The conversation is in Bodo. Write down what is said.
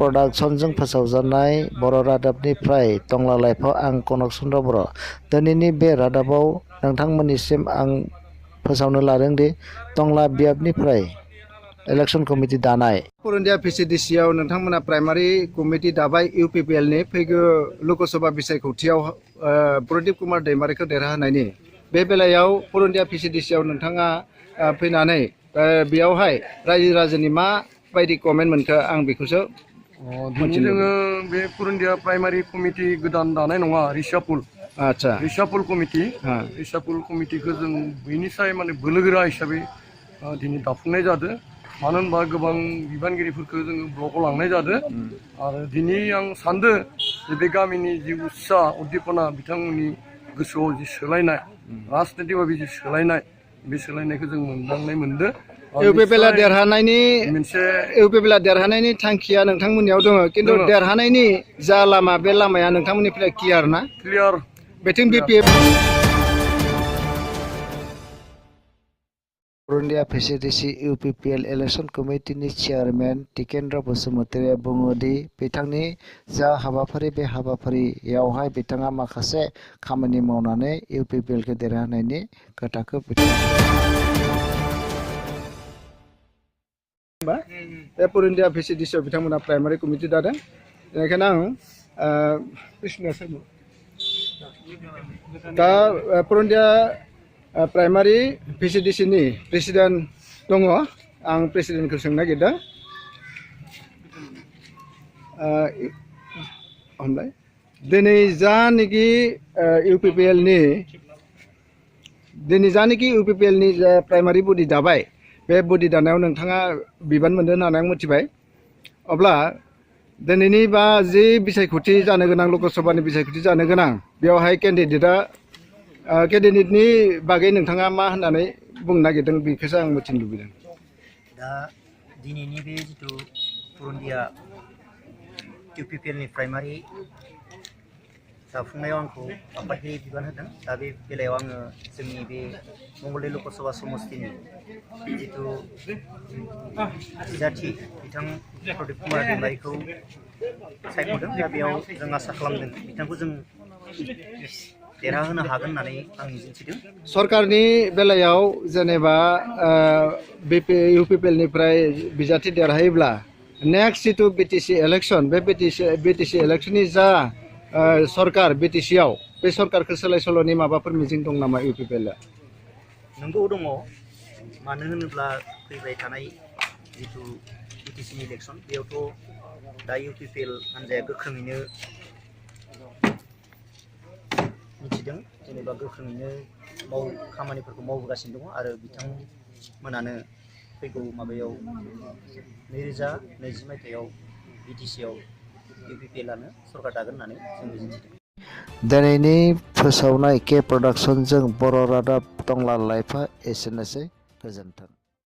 प्रडाक्शनजों फोसावजानाय बर' रादाबनिफ्राय टंला लाइफआव आं कनक चन्द्र बर'। दिनैनि बे रादाबाव नोंथांमोननिसिम आं फोसावनो लादों दि टंला बियाबनिफ्राय इलेक्शन कमिटि दानाय पुर इण्डिया PCDC-आव नोंथांमोना प्राइमारि कमिटि दाबाय UPPL-नि फैगौ लोकसभा बिसायख'थियाव प्रदीप कुमार दैमारिखौ देरहाहोनायनि बे बेलायाव पुर इण्डिया PCDC-आव नोंथाङा फैनानै बेयावहाय रायजो राजानि मा बायदि कमेन्ट मोनखो आं बेखौसो दिनै जोङो बे पुर इण्डिया प्राइमारि कमिटि गोदान दानाय नङा रिसापुल कमिटिखौ जों बेनिफ्राय माने बोलोगोरा हिसाबै दिनै दाफुंनाय जादों। मानो होनबा गोबां बिबानगिरिफोरखौ जोङो ब्लकआव लांनाय जादों आरो दिनै आं सानदों जे बे गामिनि जि उत्साह उद्दीपना बिथांमोननि गोसोआव जि सोलायनाय राजनितिक भाबै जि सोलायनाय बे सोलायनायखौ जों मोनदांनाय मोनदों। UPPL देरहानायनि थांखिया नोंथांमोननियाव दङ, खिन्थु देरहानायनि जा लामा बे लामाया नोंथांमोननिफ्राय क्लियार ना? क्लियार। बेथिं BPF पुर इण्डिया PCDC UPPL इलेक्शन कमिटिनि चेयारमेन टिकेन्द्र बसुमतारिया बुङो दि बिथांनि जा हाबाफारि बे हाबाफारियावहाय बिथाङा माखासे खामानि मावनानै UPPL-खौ देरहानायनि खोथाखौ बे पुर इण्डिया PCDC-आव बिथांमोना प्राइमारि कमिटि दादों। बेनिखायनो आं दा पुर इण्डिया प्राइमारि PCDC-नि प्रेसिडेन्ट दङ, आं प्रेसिडेन्टखौ सोंनो नागिरदों। दिनै जानोखि UPPL-नि जा प्राइमारि बडि दाबाय बे बडि दानायाव नोंथाङा बिबान मोनदों होननानै आं मिथिबाय। अब्ला दिनैनि बा जि बिसायख'थि जानो गोनां लकसभानि बिसायख'थि जानो गोनां बेवहाय केन्डिडेटनि बागै नोंथाङा मा होननानै बुंनो नागिरदों बेखौसो आं मिथिनो लुबैदों। दा दिनैनि बे जिथु पुर इण्डिया UPPL-नि प्राइमारि दाफुंनायाव आंखौ आफादगिरि बिबान होदों। दा बे बेलायाव आङो जोंनि बे मंगलदै लकसभा समस्तिनि जिथु बिजाथि बिथां प्रदीप कुमार दैमारिखौ सायख'दों। दा बेयाव जों आसा खालामदों बिथांखौ जों देरहाहोनो हागोन होननानै आं मिजिंथिदों। सरकारनि बेलायाव जेनेबा UPPL-निफ्राय बिजाथि देरहायोब्ला नेक्स्ट जिथु BTC इलेक्शन बे BTC इलेक्शननि जा सरकार BTC-आव बे सरकारखौ सोलाय सोल'नि माबाफोर मिजिं दं नामा UPPL-आ? नंगौ दङ। मानो होनोब्ला फैबाय थानाय जिथु BTC-नि इलेक्शन बेयावथ' दा UPPL हान्जाया गोख्रोङैनो मिथिदों, जेनेबा गोख्रोङैनो खामानिफोरखौ मावबोगासिनो दङ आरो बिथांमोनानो फैगौ माबायाव 2020 मायथाइयाव BTC-आव UPPL-आनो सरकार दागोन होननानै जों मिजिंथिदों। दिनैनि फोसावनाय के प्रडाक्शनजों बर' रादाब टंला लाइफआ एसेनोसै। गोजोन्थों।